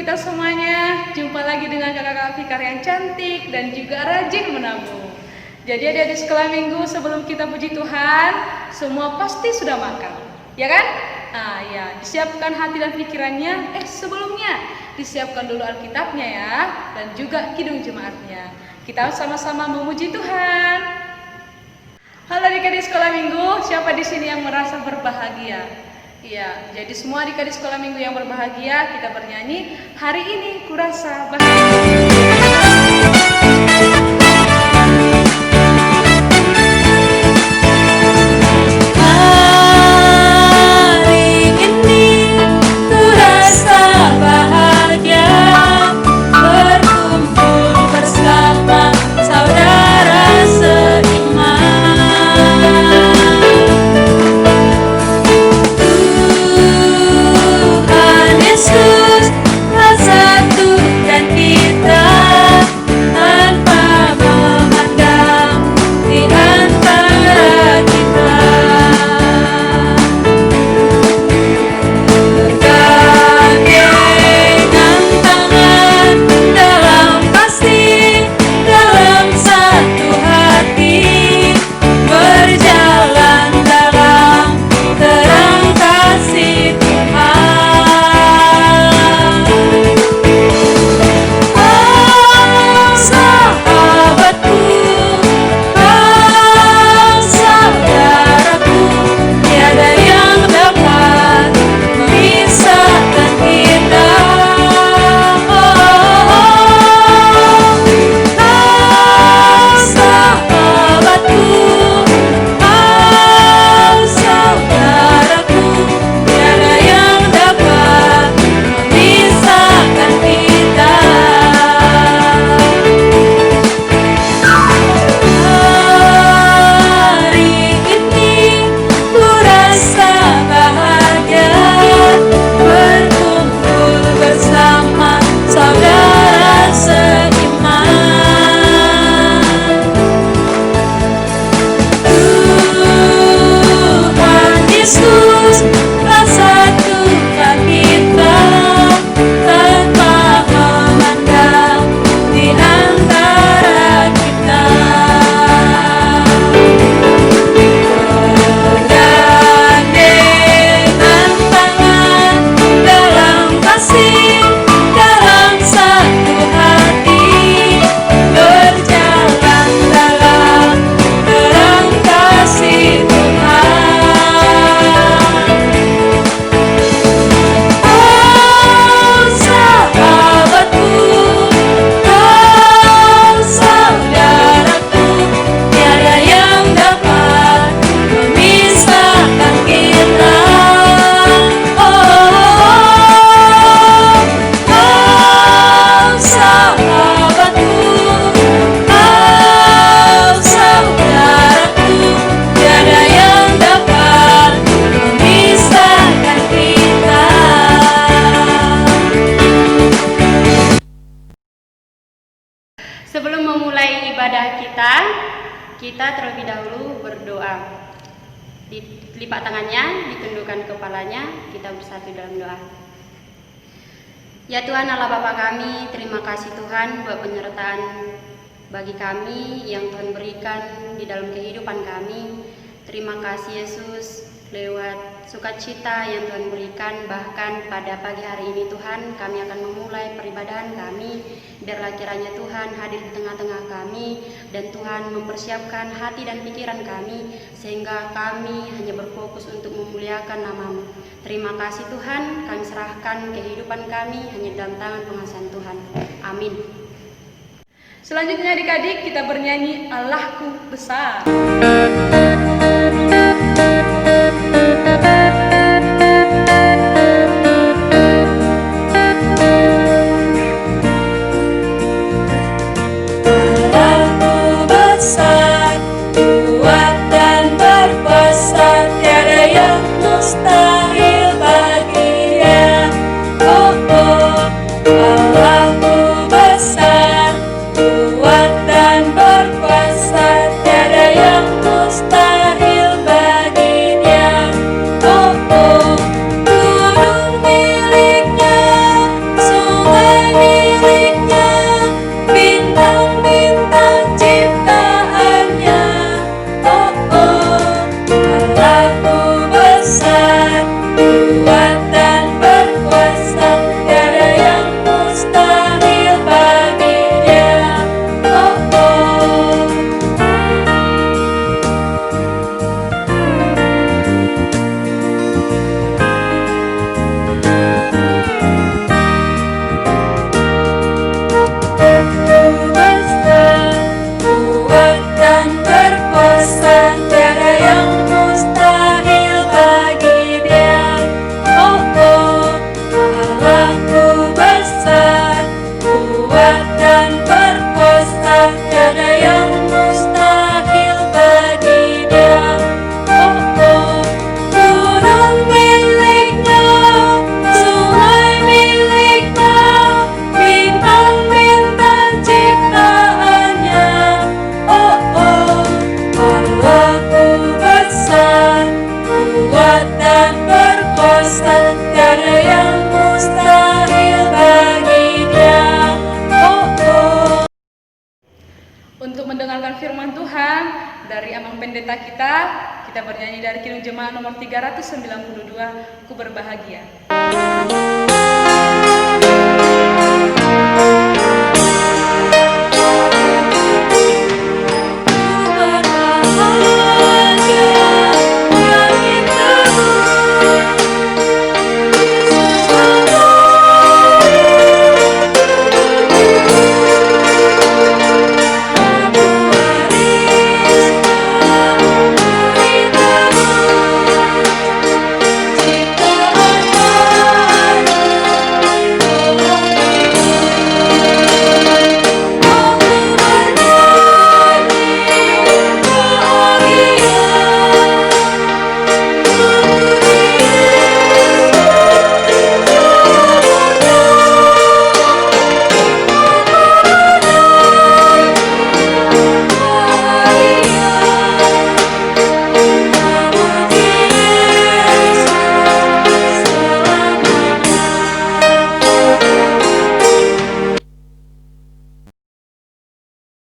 kita semuanya. Jumpa lagi dengan kakak-kakak Fikar yang cantik dan juga rajin menabung. Jadi adik-adik sekolah minggu, sebelum kita puji Tuhan, semua pasti sudah makan, ya kan? Ya, disiapkan hati dan pikirannya. Sebelumnya disiapkan dulu Alkitabnya ya, dan juga kidung jemaatnya. Kita sama-sama memuji Tuhan. Halo adik-adik sekolah minggu, siapa di sini yang merasa berbahagia? Iya, jadi semua adik-adik sekolah minggu yang berbahagia, kita bernyanyi, hari ini kurasa bahagia. Sebelum memulai ibadah kita terlebih dahulu berdoa. Dilipat tangannya, ditundukkan kepalanya, kita bersatu dalam doa. Ya Tuhan Allah Bapa kami, terima kasih Tuhan buat penyertaan bagi kami yang Tuhan berikan di dalam kehidupan kami. Terima kasih Yesus, lewat sukacita yang Tuhan berikan, bahkan pada pagi hari ini Tuhan kami akan memulai peribadahan kami. Biarlah kiranya Tuhan hadir di tengah-tengah kami dan Tuhan mempersiapkan hati dan pikiran kami sehingga kami hanya berfokus untuk memuliakan nama-Mu. Terima kasih Tuhan, kami serahkan kehidupan kami hanya dalam tangan pengasihan Tuhan. Amin. Selanjutnya adik-adik kita bernyanyi Allahku Besar. Allahku besar, kuat dan berkuasa, tiada yang mustahil. acara kita bernyanyi dari Kidung Jemaat nomor 392, Ku Berbahagia.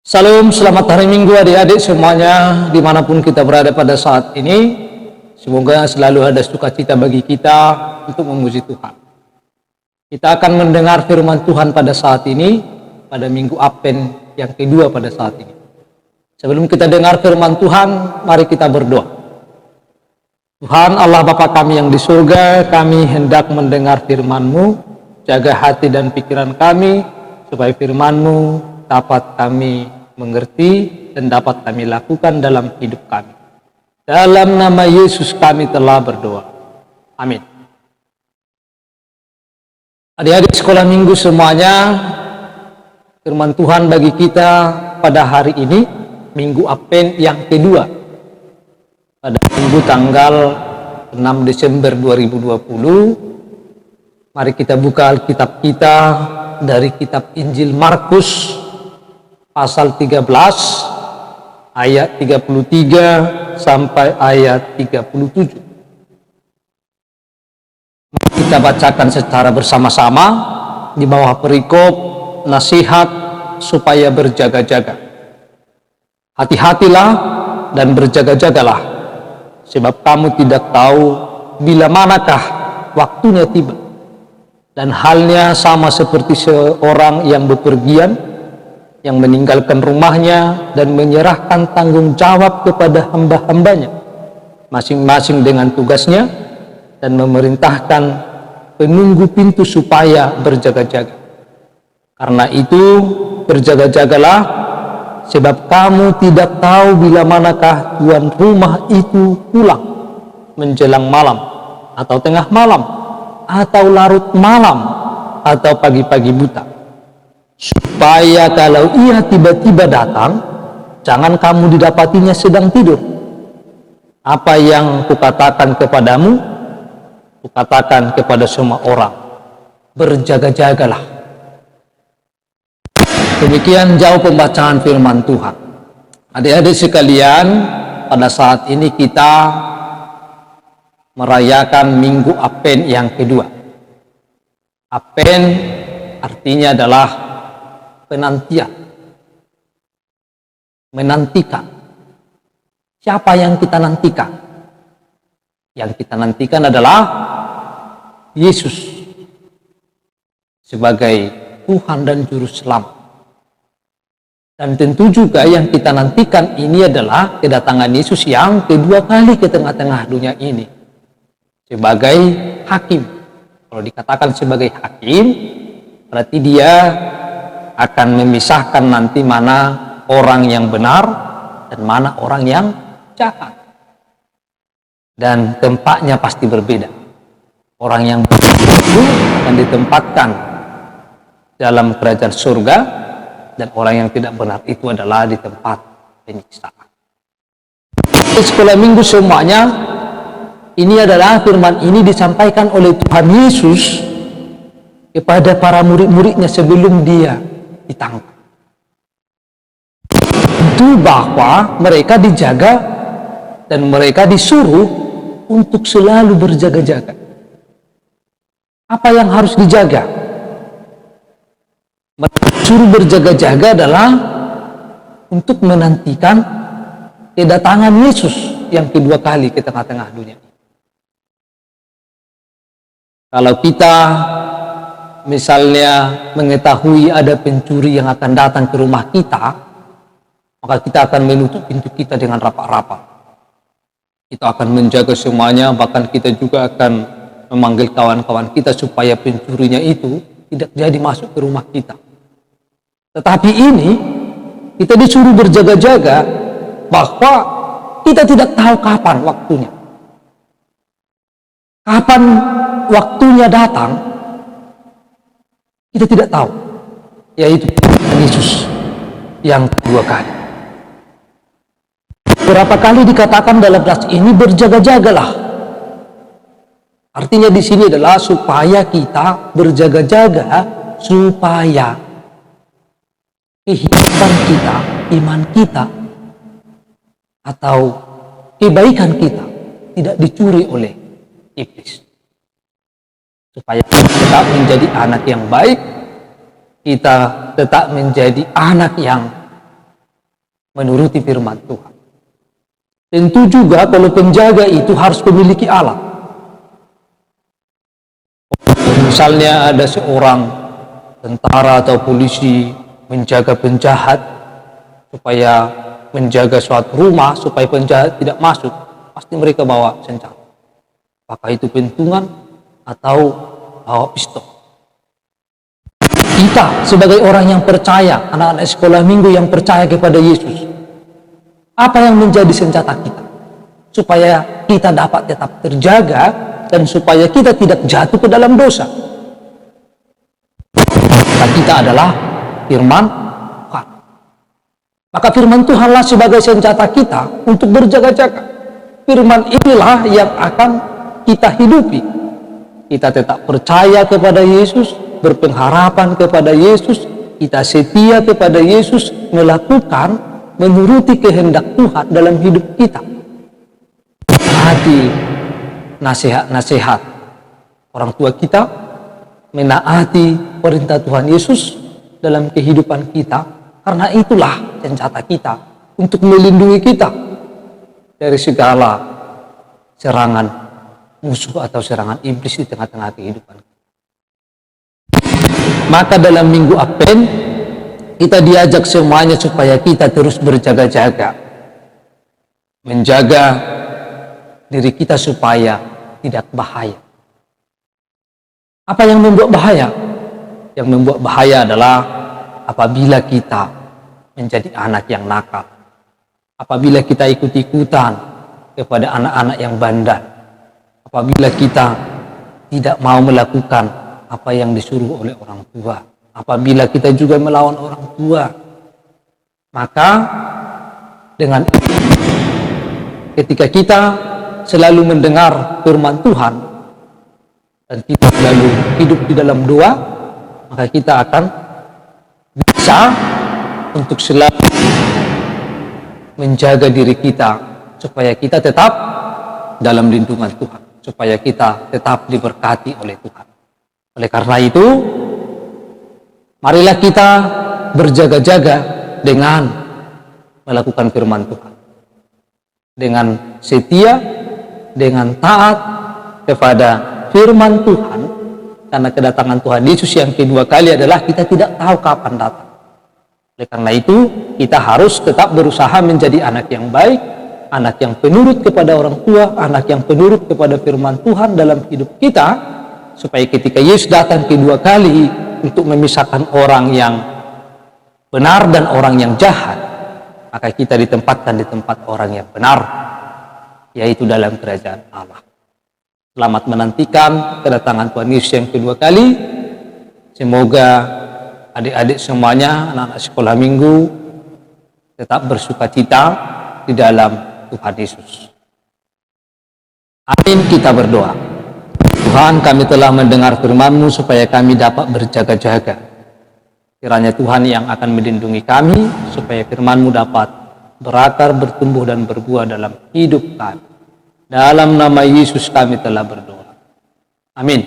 Salam, selamat hari Minggu adik-adik semuanya dimanapun kita berada pada saat ini. Semoga selalu ada sukacita bagi kita untuk memuji Tuhan. Kita akan mendengar firman Tuhan pada saat ini, pada Minggu Advent yang kedua pada saat ini. Sebelum kita dengar firman Tuhan, mari kita berdoa. Tuhan Allah Bapa kami yang di surga, kami hendak mendengar firman-Mu. Jaga hati dan pikiran kami, supaya firman-Mu dapat kami mengerti dan dapat kami lakukan dalam hidup kami. Dalam nama Yesus kami telah berdoa. Amin. Adik-adik sekolah minggu semuanya, firman Tuhan bagi kita pada hari ini, Minggu Advent yang kedua. Pada minggu tanggal 6 Desember 2020, mari kita buka Alkitab kita dari kitab Injil Markus pasal 13 ayat 33 sampai ayat 37. Kita bacakan secara bersama-sama di bawah perikop nasihat supaya berjaga-jaga. Hati-hatilah dan berjaga-jagalah, sebab kamu tidak tahu bila manakah waktunya tiba. Dan halnya sama seperti seorang yang bepergian, yang meninggalkan rumahnya dan menyerahkan tanggung jawab kepada hamba-hambanya, masing-masing dengan tugasnya, dan memerintahkan penunggu pintu supaya berjaga-jaga. Karena itu berjaga-jagalah, sebab kamu tidak tahu bila manakah tuan rumah itu pulang, menjelang malam, atau tengah malam, atau larut malam, atau pagi-pagi buta. Supaya kalau ia tiba-tiba datang, jangan kamu didapatinya sedang tidur. Apa yang kukatakan kepadamu, kukatakan kepada semua orang, berjaga-jagalah. Demikian jauh pembacaan firman Tuhan. Adik-adik sekalian, pada saat ini kita merayakan Minggu Advent yang kedua. Advent artinya adalah penantian, menantikan. Siapa yang kita nantikan? Yang kita nantikan adalah Yesus sebagai Tuhan dan Juru Selamat. Dan tentu juga yang kita nantikan ini adalah kedatangan Yesus yang kedua kali ke tengah-tengah dunia ini sebagai hakim. Kalau dikatakan sebagai hakim, berarti dia akan memisahkan nanti mana orang yang benar dan mana orang yang jahat. Dan tempatnya pasti berbeda. Orang yang benar itu akan ditempatkan dalam kerajaan surga, dan orang yang tidak benar itu adalah di tempat penyiksaan. Di sekolah minggu semuanya, ini adalah firman ini disampaikan oleh Tuhan Yesus kepada para murid-muridnya sebelum dia ditangkap. Itu bahwa mereka dijaga dan mereka disuruh untuk selalu berjaga-jaga. Apa yang harus dijaga? Mereka disuruh berjaga-jaga adalah untuk menantikan kedatangan Yesus yang kedua kali ke tengah-tengah dunia. Kalau kita misalnya mengetahui ada pencuri yang akan datang ke rumah kita, maka kita akan menutup pintu kita dengan rapat-rapat. Kita akan menjaga semuanya, bahkan kita juga akan memanggil kawan-kawan kita supaya pencurinya itu tidak jadi masuk ke rumah kita. Tetapi ini kita disuruh berjaga-jaga bahwa kita tidak tahu kapan waktunya. Kapan waktunya datang, kita tidak tahu. Yaitu Yesus yang kedua kali. Berapa kali dikatakan dalam nas ini berjaga-jagalah. Artinya di sini adalah supaya kita berjaga-jaga, supaya kehidupan kita, iman kita, atau kebaikan kita tidak dicuri oleh iblis. Supaya kita tetap menjadi anak yang baik, kita tetap menjadi anak yang menuruti firman Tuhan. Tentu juga kalau penjaga itu harus memiliki alat. Misalnya ada seorang tentara atau polisi menjaga penjahat, supaya menjaga suatu rumah supaya penjahat tidak masuk, pasti mereka bawa senjata. Apakah itu pentungan atau bawa pistol. Kita sebagai orang yang percaya, anak-anak sekolah minggu yang percaya kepada Yesus, apa yang menjadi senjata kita? Supaya kita dapat tetap terjaga dan supaya kita tidak jatuh ke dalam dosa. Dan kita adalah firman Tuhan. Maka firman Tuhanlah sebagai senjata kita untuk berjaga-jaga. Firman inilah yang akan kita hidupi. Kita tetap percaya kepada Yesus, berpengharapan kepada Yesus, kita setia kepada Yesus, melakukan, menuruti kehendak Tuhan dalam hidup kita. Menaati nasihat-nasihat orang tua kita, menaati perintah Tuhan Yesus dalam kehidupan kita, karena itulah senjata kita untuk melindungi kita dari segala serangan musuh atau serangan iblis di tengah-tengah kehidupan. Maka dalam minggu Advent kita diajak semuanya supaya kita terus berjaga-jaga, menjaga diri kita supaya tidak bahaya. Apa yang membuat bahaya? Yang membuat bahaya adalah apabila kita menjadi anak yang nakal, apabila kita ikut-ikutan kepada anak-anak yang bandel, apabila kita tidak mau melakukan apa yang disuruh oleh orang tua, apabila kita juga melawan orang tua, maka dengan ketika kita selalu mendengar firman Tuhan dan kita selalu hidup di dalam doa, maka kita akan bisa untuk selalu menjaga diri kita supaya kita tetap dalam lindungan Tuhan, supaya kita tetap diberkati oleh Tuhan. Oleh karena itu, marilah kita berjaga-jaga dengan melakukan firman Tuhan, dengan setia, dengan taat kepada firman Tuhan, karena kedatangan Tuhan Yesus yang kedua kali adalah kita tidak tahu kapan datang. Oleh karena itu, kita harus tetap berusaha menjadi anak yang baik, anak yang penurut kepada orang tua, anak yang penurut kepada firman Tuhan dalam hidup kita, supaya ketika Yesus datang kedua kali untuk memisahkan orang yang benar dan orang yang jahat, maka kita ditempatkan di tempat orang yang benar, yaitu dalam kerajaan Allah. Selamat menantikan kedatangan Tuhan Yesus yang kedua kali. Semoga adik-adik semuanya, anak-anak sekolah minggu, tetap bersukacita di dalam Tuhan Yesus. Amin, kita berdoa. Tuhan, kami telah mendengar firman-Mu supaya kami dapat berjaga-jaga. Kiranya Tuhan yang akan melindungi kami, supaya firman-Mu dapat berakar, bertumbuh, dan berbuah dalam hidup kami. Dalam nama Yesus kami telah berdoa. Amin.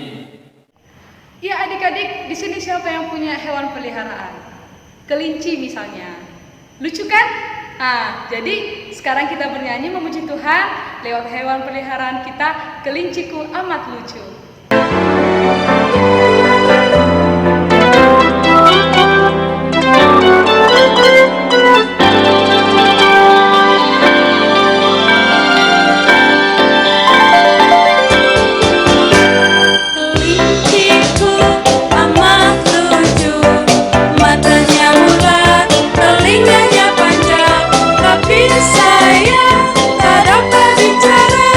Ya adik-adik, di sini siapa yang punya hewan peliharaan? Kelinci misalnya. Lucu kan? Nah, jadi sekarang kita bernyanyi memuji Tuhan lewat hewan peliharaan kita, kelinciku amat lucu. Kelinciku amat lucu, matanya bulat, telinganya panjang, tapi saya tak dapat bicara.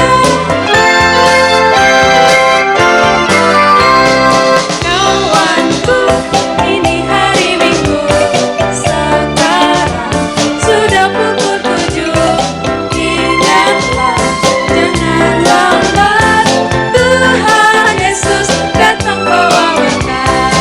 Kawanku, ini hari Minggu, sekarang sudah pukul 7. Ingatlah, jangan lambat, Tuhan Yesus datang bawa berkat.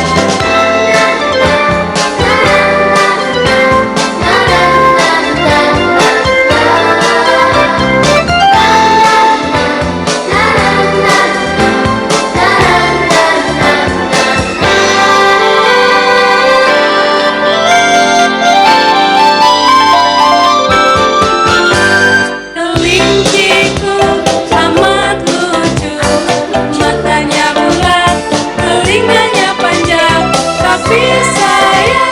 Kelinciku amat lucu, matanya bulat, telinganya panjang, tapi saya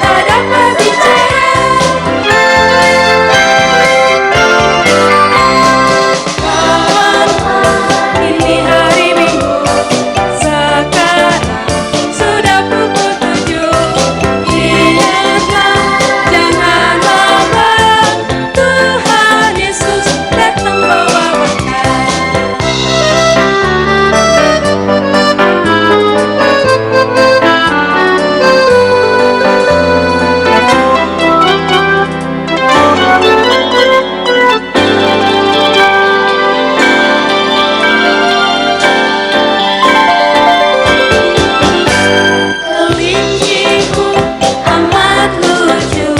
tak dapat bicara. Kawanku, ini hari Minggu, sekarang sudah pukul 7. Ingatlah, jangan lambat, Tuhan Yesus datang bawa berkat. Kelinciku amat lucu,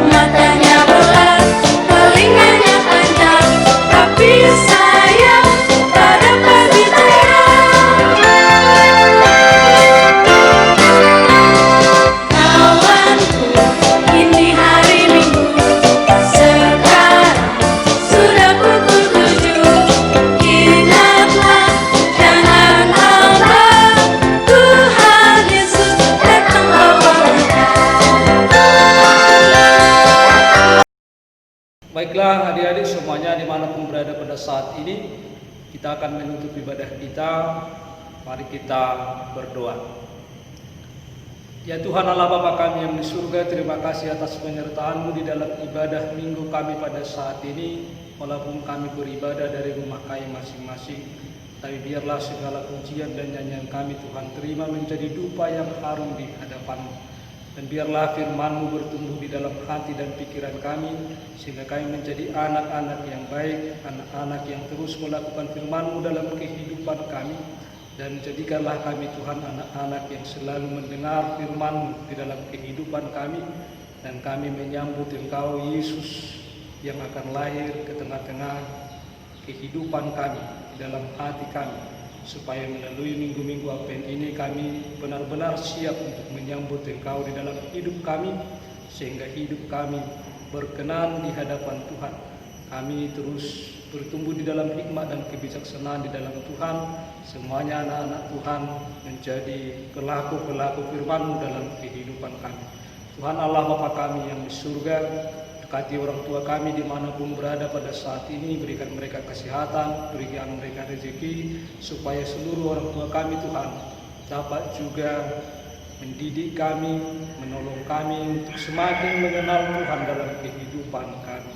matanya bulat, telinganya panjang, tapi saya tak dapat bicara. Kawanku, ini hari Minggu, sekarang sudah pukul 7. Ingatlah, jangan lambat, Tuhan Yesus datang bawa berkat. Baiklah adik-adik semuanya dimanapun berada pada saat ini, kita akan menutup ibadah kita. Mari kita berdoa. Ya Tuhan Allah Bapa kami yang di surga, terima kasih atas penyertaan-Mu di dalam ibadah minggu kami pada saat ini. Walaupun kami beribadah dari rumah kami masing-masing, tapi biarlah segala pujian dan nyanyian kami Tuhan terima menjadi dupa yang harum di hadapan-Mu. Dan biarlah firman-Mu bertumbuh di dalam hati dan pikiran kami, sehingga kami menjadi anak-anak yang baik, anak-anak yang terus melakukan firman-Mu dalam kehidupan kami. Dan jadikanlah kami Tuhan anak-anak yang selalu mendengar firman-Mu di dalam kehidupan kami. Dan kami menyambut Engkau Yesus yang akan lahir ke tengah-tengah kehidupan kami, di dalam hati kami, supaya melalui minggu-minggu Advent ini kami benar-benar siap untuk menyambut Engkau di dalam hidup kami, sehingga hidup kami berkenan di hadapan Tuhan. Kami terus bertumbuh di dalam hikmat dan kebijaksanaan di dalam Tuhan. Semuanya anak-anak Tuhan menjadi pelaku-pelaku firman-Mu dalam kehidupan kami. Tuhan Allah Bapa kami yang di surga, dekati orang tua kami dimanapun berada pada saat ini, berikan mereka kesehatan, berikan mereka rezeki, supaya seluruh orang tua kami Tuhan dapat juga mendidik kami, menolong kami untuk semakin mengenal Tuhan dalam kehidupan kami.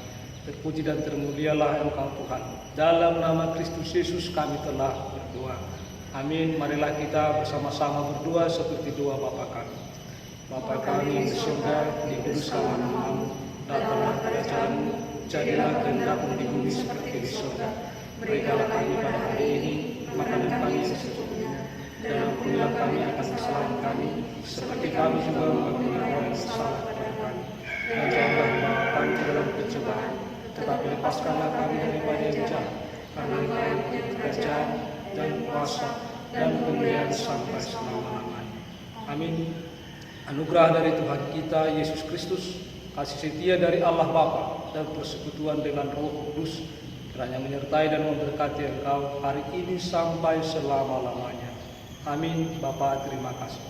Terpuji dan termulialah Engkau Tuhan. Dalam nama Kristus Yesus kami telah berdoa. Amin. Marilah kita bersama-sama berdoa seperti doa Bapa kami. Bapa kami yang di surga, dikuduskanlah nama-Mu. Datanglah kerajaan-Mu, jadilah kehendak-Mu di bumi seperti di surga. Berikanlah kami pada hari ini makanan kami yang secukupnya, dan ampunilah kami akan kesalahan kami, seperti kami juga mengampuni orang yang bersalah kepada kami. Dan janganlah membawa kami ke dalam pencobaan, tetapi lepaskanlah kami daripada yang jahat, karena Engkau yang kerajaan dan kuasa dan kemuliaan sampai selama-lamanya. Amin. Anugerah dari Tuhan kita Yesus Kristus, kasih setia dari Allah Bapa dan persekutuan dengan Roh Kudus kiranya menyertai dan memberkati engkau hari ini sampai selama-lamanya. Amin. Bapa, terima kasih.